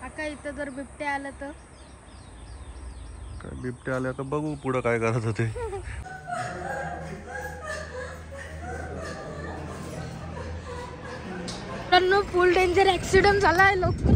आका इथं जर बिबट्या आलं तर काय बिबट्या आल्या तर बघू पुढं काय करायचं ते. फुल डेंजर ऍक्सिडेंट झालाय, लवकर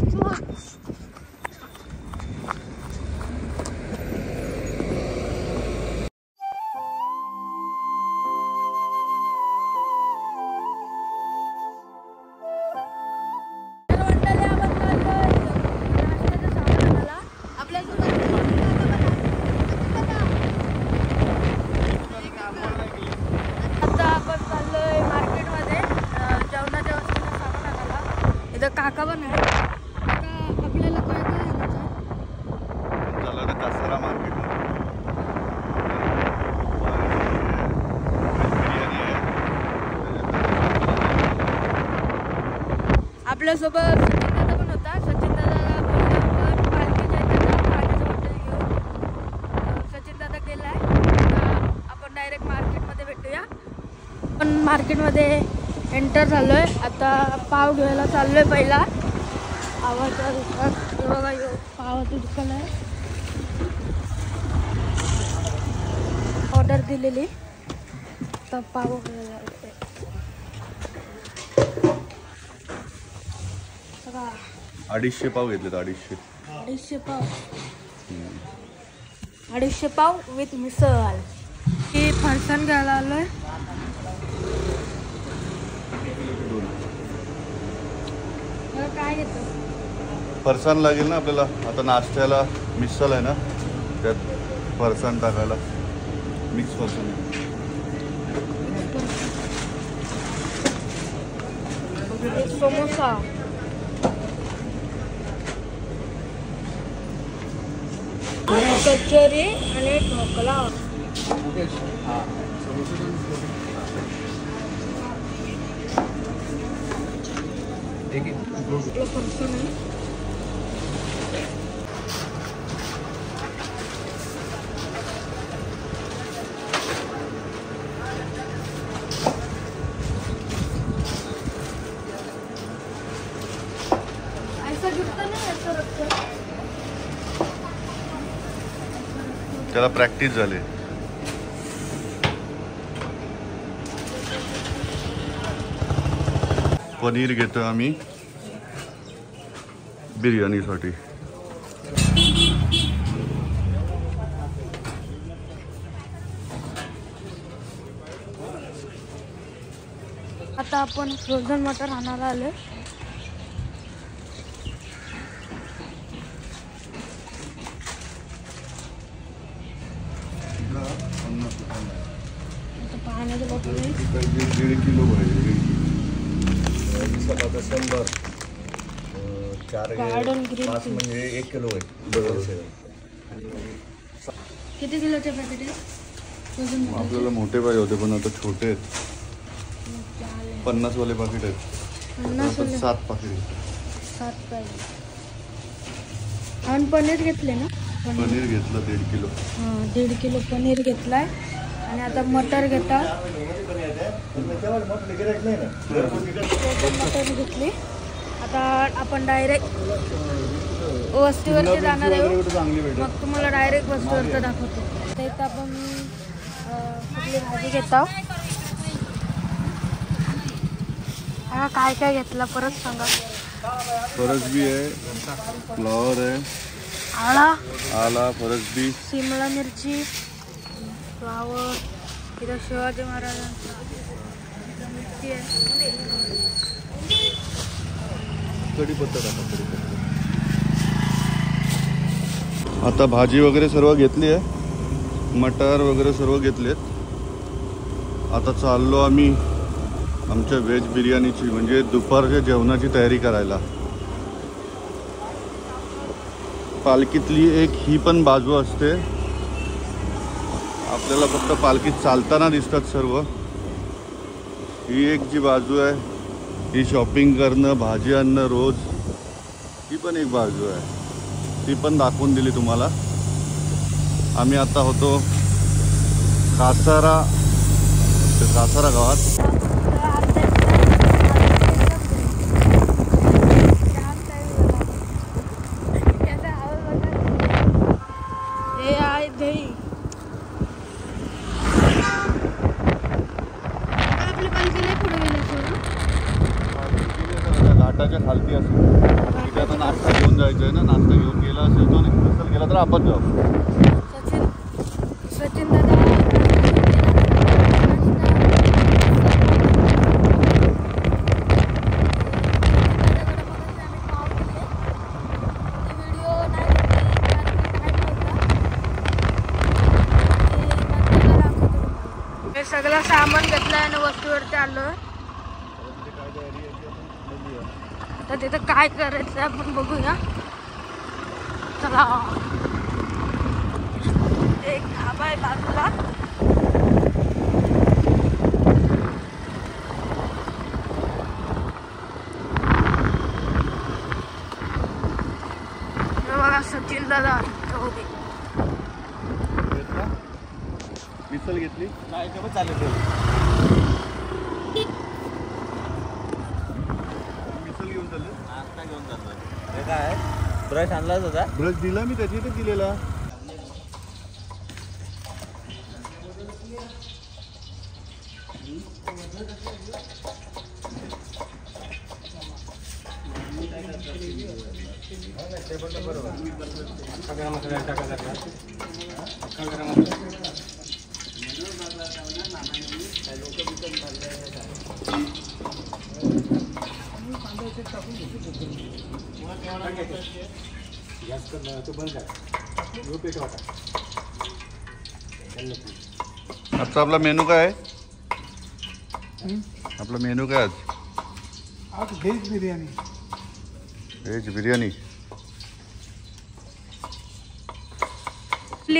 काका पण आहे. आपल्याला काय काय झालं कासारा मार्केट आपल्यासोबत सचिन दादा पण होता. सचिन दादाला बोलल्यावर पालखी जायचं पाण्याचं बॉटल घेऊन सचिन दादा गेलाय. आपण डायरेक्ट मार्केटमध्ये भेटूया. पण मार्केटमध्ये एंटर झालोय. आता पाव घ्यायला चाललोय. पहिला पावाचा दुकान बघा, पावाचं दुकान आहे. ऑर्डर दिलेली तर पाव घ्यायला येते. 250 पाव घेतलेत. 250 पाव. 250 पाव विथ मिसळ. ही फरसाण घ्यायला आलोय. काय घेतो? फरसाण लागेल ना आपल्याला. आता नाश्त्याला मिसळ आहे ना, त्यात फरसाण टाकायला. मिक्स फरसाण समोसा. कचोरी आणि ढोकळा. त्याला प्रॅक्टिस झाली. पनीर घेतो आम्ही बिर्याणीसाठी. आता आपण फ्रोझन मटर आणायला आलोय. पाण्याचं बॉटल 1.5 किलो पाहिजे. 5 म्हणजे 1 किलो आहे. किती किलोचे पॅकेट आहे? आपल्याला मोठे पाहिजे होते पण आता छोटे आहेत. 50 वाले पाकिट आहेत. 50 वाले 7 पाकिट. 7 पाहिजे. आणि पनीर घेतले ना? पनीर घेतलं 1.5 किलो. हां, 1.5 किलो पनीर घेतलाय. आणि आता मटर घेता. मटर घेतली. आता आपण डायरेक्ट वस्तीवरती जाणार आहे. मग तुम्हाला डायरेक्ट वस्तीवरती दाखवतो. तर इथं आपण कुठली भाजी घेतो. काय काय घेतलं परत सांगा. फरसबी आहे, फ्लॉवर आहे, आला, फरसबी, शिमला मिरची, फ्लावर. इथं शिवाजी महाराजांचा मिरची आहे. कढीपत्ता टाका. आता भाजी वगैरे सर्व घेतली आहे. मटर वगैरे सर्व घेतलेत. आता चाललो आम्ही आमच्या व्हेज बिर्याणीची म्हणजे दुपारच्या जेवणाची तयारी करायला. पालखीतली एक ही पण बाजू असते. आपल्याला फक्त पालखीत चालताना दिसतात सर्व. ही एक जी बाजू आहे ही शॉपिंग करणं, भाजी आणणं रोज, ही पण एक बाजू आहे. ती पण दाखवून दिली तुम्हाला. आम्ही आता होतो कासारा ते कासारा गावात हे आहे दही. आपली पालखी नाही पुढे गेली घाटाच्या खालती असेल तिथे आता नाश्ता घेऊन जायचं आहे ना. नाश्ता घेऊन गेला असेल तो नसेल गेला तर आपण जाऊ. सचिन दादा सगळं सामान घेतलं आणि वस्तूवरती आलो. आता तिथं काय करायचं आपण बघूया. चला. एक ढाबा आहे बाजूला. बघा सचिन दादा मिसल घेतली नाही ते पण चालेल. मिसल घेऊन चालले. नाश्ता घेऊन चाललोय. हे काय ब्रश आणलाच होता. ब्रश दिला मी त्याची तर दिलेला. आजचा आपला मेनू काय आहे? आपला मेनू काय आज व्हेज बिर्याणी. व्हेज बिर्याणी.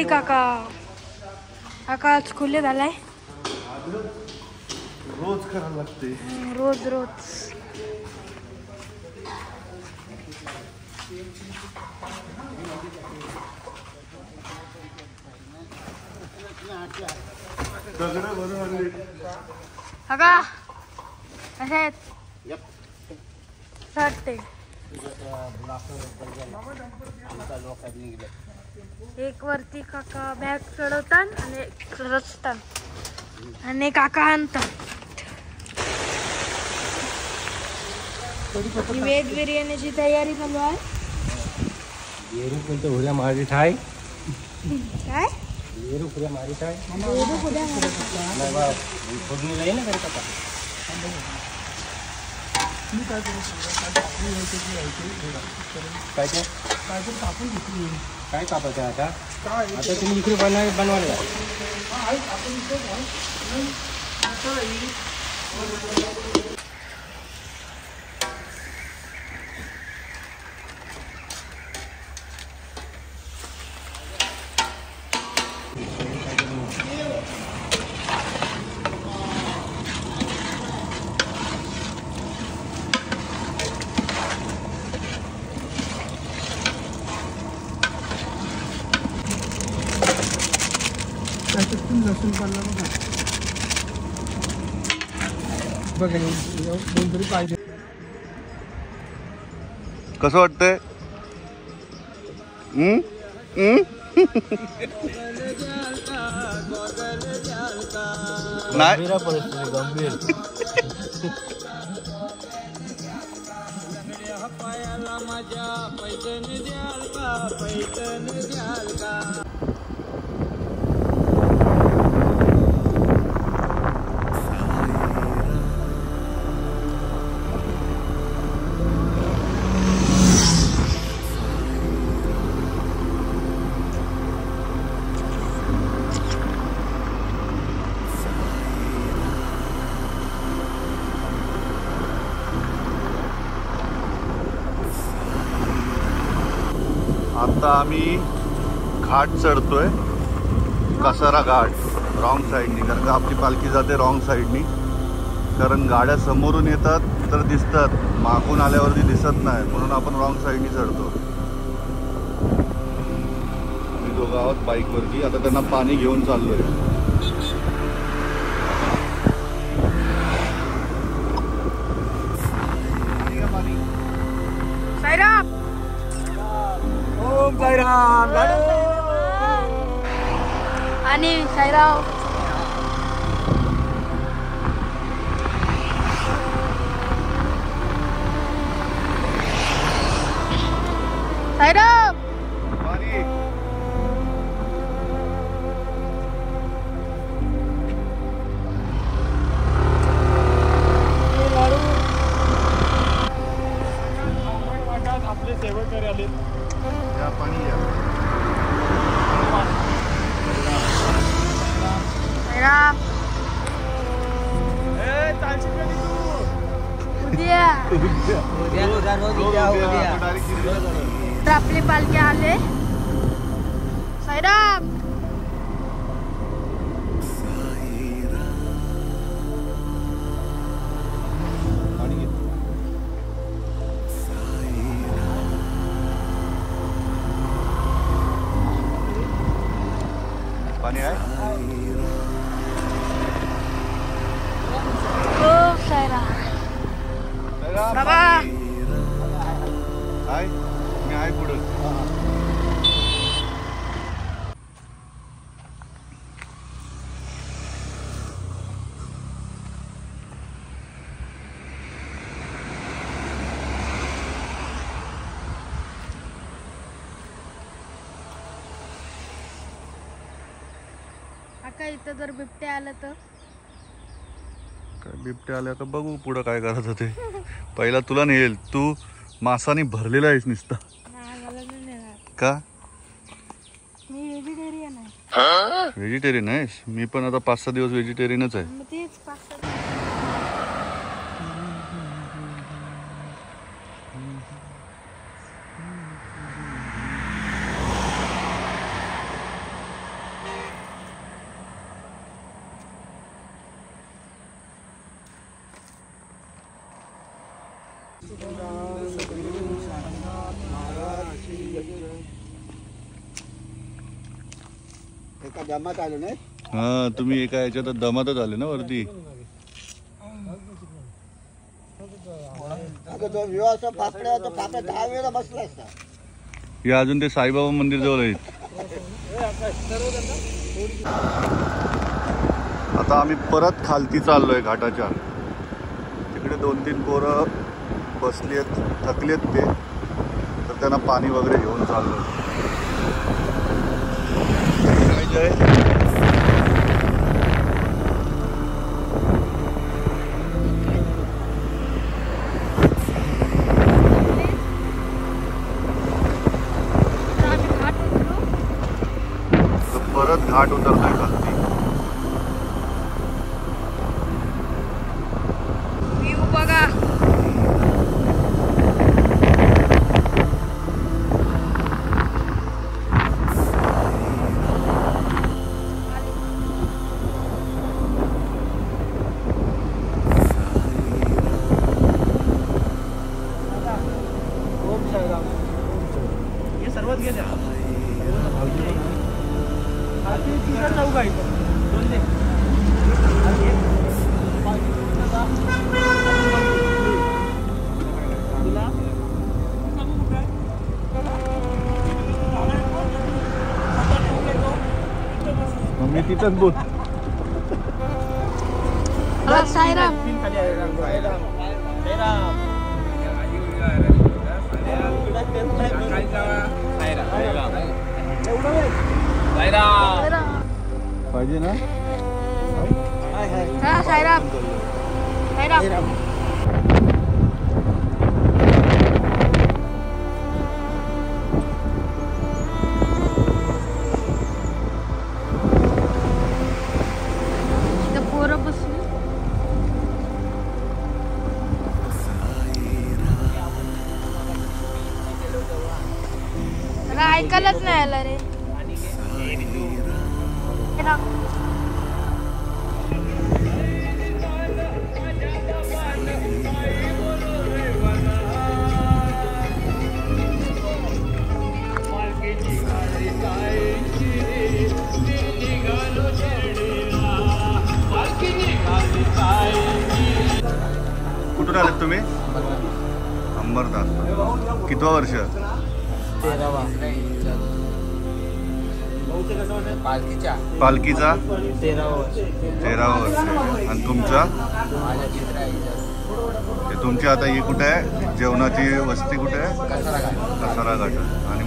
काका आज खुले झालाय. रोज करायला लागते. रोज रोज काका कसे आहेत? वाटते एक वरती काका बॅग चढवतात आणि एक रचतात आणि काका आणतात. व्हेज बिर्याणीची तयारी चालू आहे. उद्या मारी ठाय काय उद्या मारी ठाय फोडणी नाही ना करत आता. काय ते काय कापायचं आता? आता तुम्ही इकडे बनवायला लसूण पाला बघा दोन तरी पाहिजे. कसं वाटतंय? नाही परिस्थिती गंभीर. आता आम्ही घाट चढतोय. कासारा घाट रॉंग साईडनी, कारण का आपली पालखी जाते रॉंग साईडनी. कारण गाड्या समोरून येतात तर दिसतात, मागून आल्यावरती दिसत नाही, म्हणून आपण रॉंग साईडनी चढतो. आम्ही दोघं आहोत बाईकवरती. आता त्यांना पाणी घेऊन चाललोय. आणि साईराव साईराव पाणी. आपले सेवेकरी आले. या पाणी या. साईराव उद्या आपण direct शिर्डीला जाणार. तर आपली पालखी आले. साईराम पाणी घे. पाणी आहे. हो साईराम बाबा आहे मी आहे पुढं. काका इथं जर बिबटे आलं तर काय बिबटे आले आता बघू पुढं काय करायचं ते. पहिला तुला नेल. तू मासाने भरलेला आहेस नुसता. नाही मला नाही नेणार. का मी व्हेजिटेरियन आहे. व्हेजिटेरियन आहेस. मी पण आता 5-6 दिवस व्हेजिटेरियनच आहे. मग तेच 5-6 एका जमात आलो नाही. हा तुम्ही एका याच्यात दमातच आले ना वरती. अगं तो विवाह असा फाकड्या तर फाकड्या 10 वेळा बसला असता. हे अजून ते साईबाबा मंदिर जवळ आहेत. आता आम्ही परत खालती चाललोय घाटाच्या. तिकडे 2-3 पोरं बसली आहेत, थकली आहेत ते, तर त्यांना पाणी वगैरे घेऊन चाललोय. काय जय आम्ही घाट उतरू. तर परत घाट उतरतोय खालती. व्ह्यू बघा. हे सर्वात गेले. चौघ आहे. दोन दे. मी तिथंच बोल. साईराम खाली पाहिजे ना. हा साईराम साईराम इथं पोरं बसली. त्याला ऐकायलाच नाही आलं रे. कुठून आलेत तुम्ही? अंबरनाथ. कितवा वर्ष? 13वा. पालखीच्या पालखीचा 13 वर्ष 13 वर्ष आणि तुमचा माझ्या चित्र ते तुमची आता ही कुठे आहे जेवणाची वस्ती कुठे आहे कसारा घाट आणि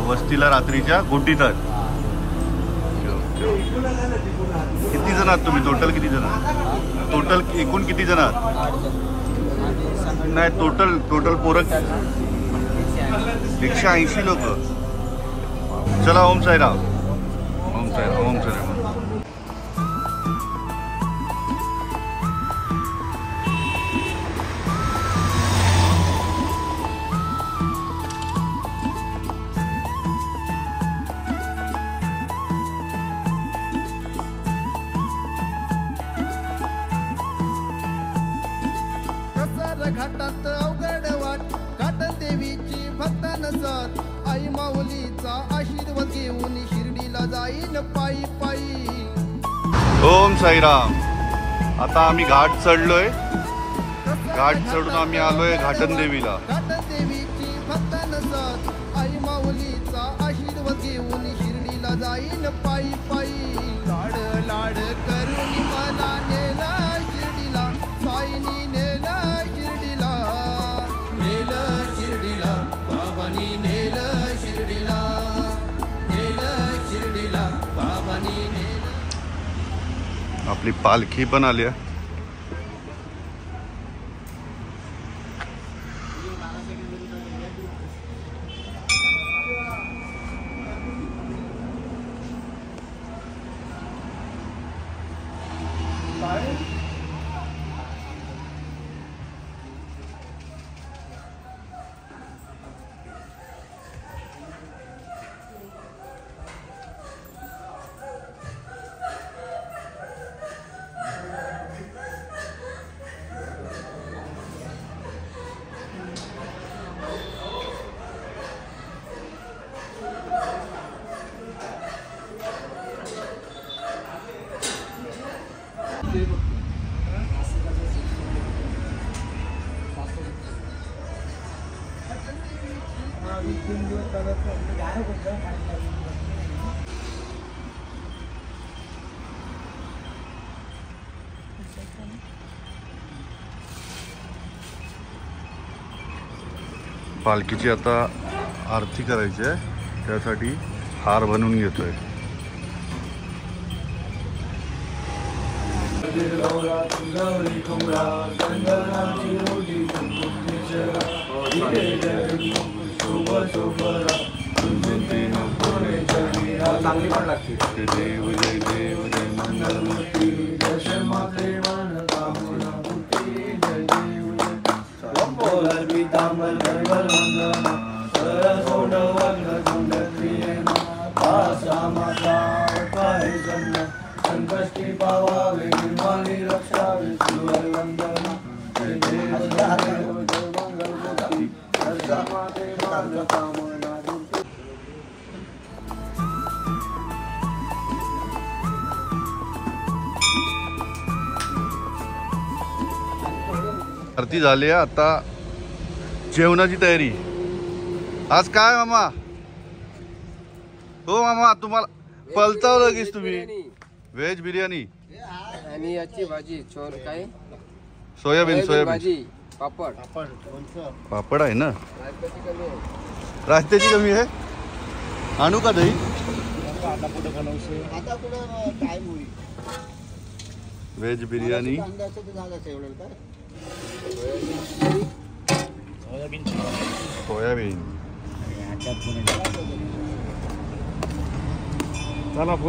वस्तीला रात्रीच्या गोटीतात किती जण आहात तुम्ही टोटल किती जण टोटल एकूण किती जण आहात नाही टोटल पोरं 180 लोक चला ओम साईराम ओम साईराम ओम साईराम घाटात अवघड वाट घाट देवीची भक्त नसत आई माऊलीचा आशीर्वाद घेऊन शिर्डीला जाईल पायी पायी ओम साईराम आता आम्ही घाट चढलोय घाट चढून आम्ही आलोय घाटन देवीला घाट देवीची भक्त नसत आई माऊलीचा आशीर्वाद घेऊन शिर्डीला जाईल पायी पायी लाड लाड करून मला नेला शिर्डीला साईनी नेला शिर्डीला नेलं शिर्डीला बाबांनी नेलं शिर्डीला बाबांनी नेलं आपली पालखी पण आली आहे पालखीची आता आरती करायची आहे त्यासाठी हार बनवून घेतोय चांगली पण लागते देव जय देव जय मंगलमूर्ती संकष्टी पावावे निर्माणी रक्षावे सुरवंदना आरती झाली आहे आता जेवणाची तयारी आज काय मामा हो मामा तुम्हाला पलताव लगेच तुम्ही व्हेज बिर्याणी आणि याची भाजी छोर काय सोयाबीन भाजी पापड पापड आहे ना रास्त्याची कमी आहे आणू का दही व्हेज बिर्याणी सोयाबीन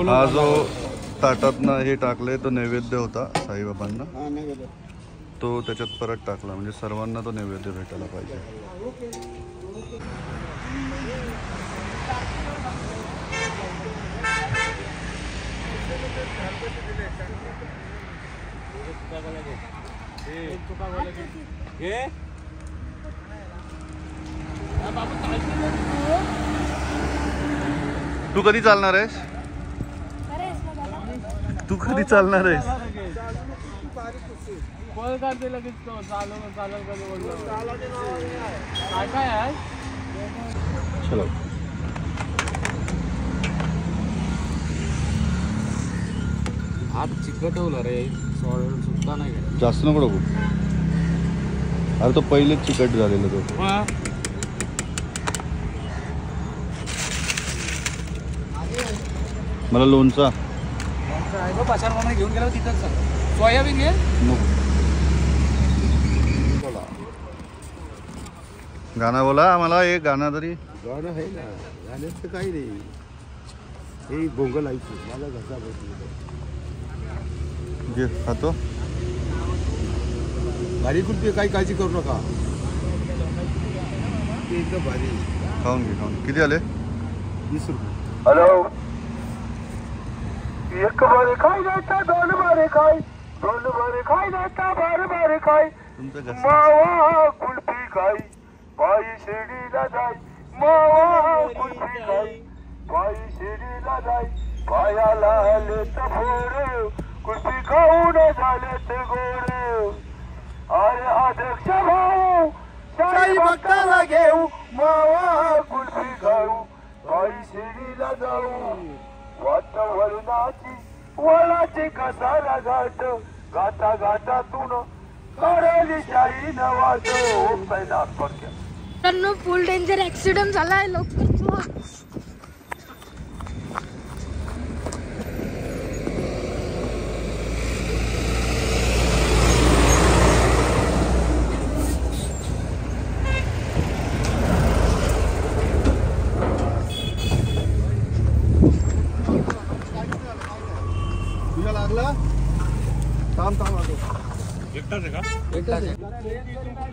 हा जो ताटातनं हे टाकले तो नैवेद्य होता साईबाबांना तो त्याच्यात परत टाकला म्हणजे सर्वांना तो नैवेद्य भेटायला पाहिजे तू कधी चालणार आहेस तू कधी चालणार आहेस चलो हात चिकटवला रे सुद्धा नाही गेला. जास्त नको टाकू. अरे तो पहिलेच चिकट झालेला तो. मला लोणचा पाचार म्हणून घेऊन गेला तिथंच सोयाबीन घे. गाणं बोला आम्हाला एक गाणं तरी. गाणं आहे ना, गाण्याचं काही नाही. हे बोंगल ऐकू मला घसा बसली. घे खातो. भारी कुठे काही काळजी करू नका. ते एकदम भारी. खाऊन घे खाऊन. किती आले? 20 रुपये. हॅलो. एक बारे खाय जाता दोन बारे खाय, दोन बारे खाय जाता बारे बारे खाय. तुमचं कसं? मावा कुल्फी खाय, पायी शिर्डीला जाय. मावा कुल्फी खाय, पायी शिर्डीला जाय. पायाला लेत फोड, कुल्फी खाऊन झालेत गोड. अरे अध्यक्ष भाऊ शाही भक्ताला घेऊ, मावा कुल्फी खाऊ, पायी शिर्डीला जाऊ. वाट वळणाची वळाची कसाला घाट, गाता गातातून काढली शाही न वाट. पहिला पडक्या फुल डेंजर ऍक्सिडेंट झालाय. लवकर तुझ्या लागला. थांब थांब आलो. एकटाच आहे का? एकटाच आहे.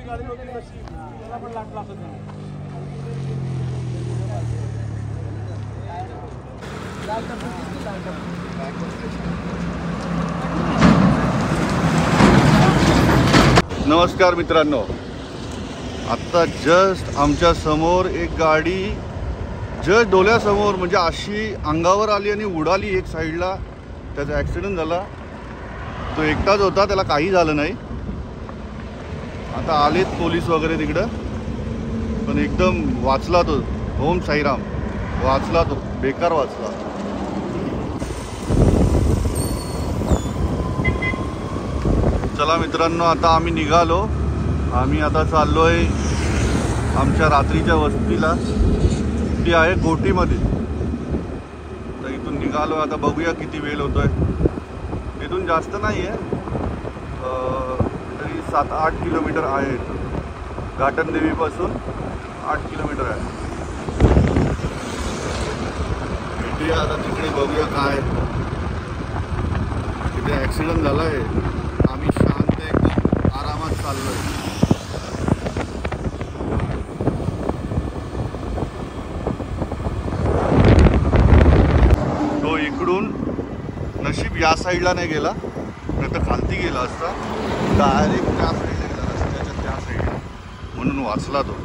गाडी होती तशी त्याला पण लागला असं. नमस्कार मित्रांनो. आत्ता जस्ट आमच्या समोर एक गाडी जस्ट डोळ्यासमोर म्हणजे अशी अंगावर आली आणि उडाली एक साईडला. त्याचा ॲक्सिडेंट झाला. तो एकटाच होता, त्याला काही झालं नाही. आता आलेत पोलीस वगैरे तिकडं, पण एकदम वाचला तो. ओम साईराम. वाचला तो, बेकार वाचला. चला मित्रांनो, आता आम्ही निघालो. आम्ही आता चाललोय आमच्या रात्रीच्या वस्तीला. ती आहे गोटीमध्ये. तर इथून निघालो. आता बघूया किती वेळ होतोय. इथून जास्त नाही आहे, तरी 7-8 किलोमीटर आहे. घाटन देवीपासून 8 किलोमीटर आहे. भेटूया आता तिकडे, बघूया काय. तिथे ॲक्सिडेंट झाला आहे. आम्ही शांत एकदम आरामात चाललोय. तो इकडून नशीब या साईडला नाही गेला, नाही तर खालती गेला असता. डायरेक्ट त्या साईडला गेला, रस्त्याच्या त्या साईडला, म्हणून वाचला तो.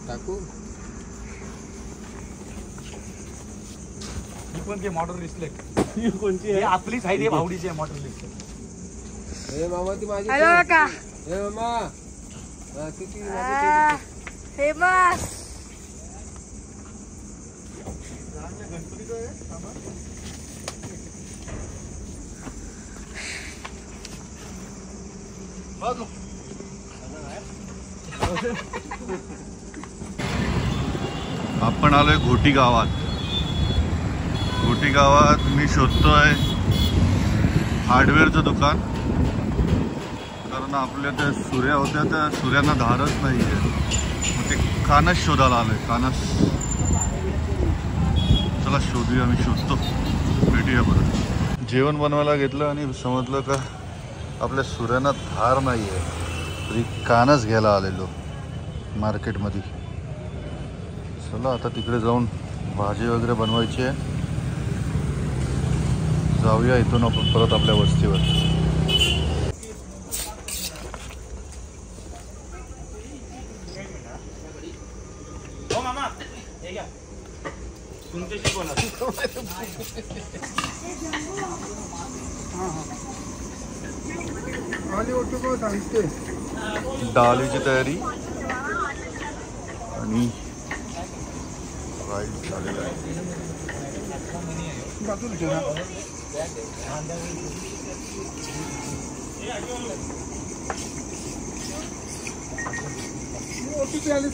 टाकू ही पण ते मॉडर्न दिसले. कोणची ही आपली साईड आहे, भावडीची आहे मॉडर्न दिसले. हे मामा ती माझी. हॅलो काका. हे मामा किती फेमस. आपण आलोय घोटी गावात. घोटी गावात मी शोधतोय हार्डवेअरचं दुकान, कारण आपल्या त्या सुऱ्या होत्या, त्या सुऱ्यांना धारच नाही आहे. मग ते कानस शोधायला आलोय. कानस. चला शोधूया. मी शोधतो, भेटूया परत. जेवण बनवायला घेतलं आणि समजलं का आपल्या सुऱ्यांना धार नाही आहे, तरी कानस घ्यायला आलेलो मार्केटमध्ये. चला आता तिकडे जाऊन भाजी वगैरे बनवायची आहे. जाऊया इथून आपण परत आपल्या वस्तीवर. हो मामा हे घ्या तुमच्याशी बोला. डालीची तयारी आणि राईस झालेला आहे.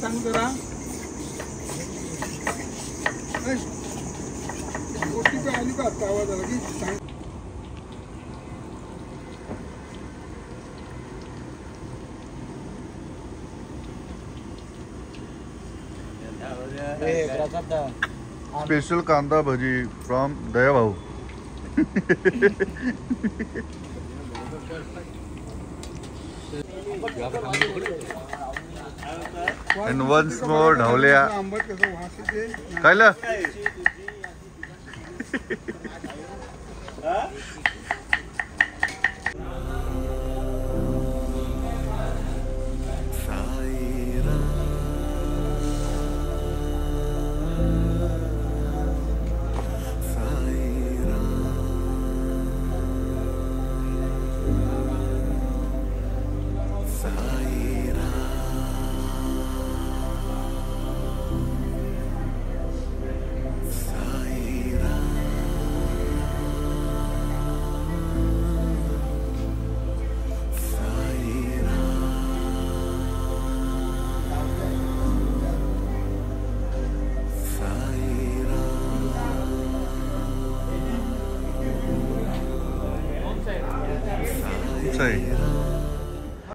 सांग जरा आली का आवाज आला की सांग. स्पेशल कांदा भजी फ्रॉम दयाभाऊ. And once more ढवल्या खायला. आहे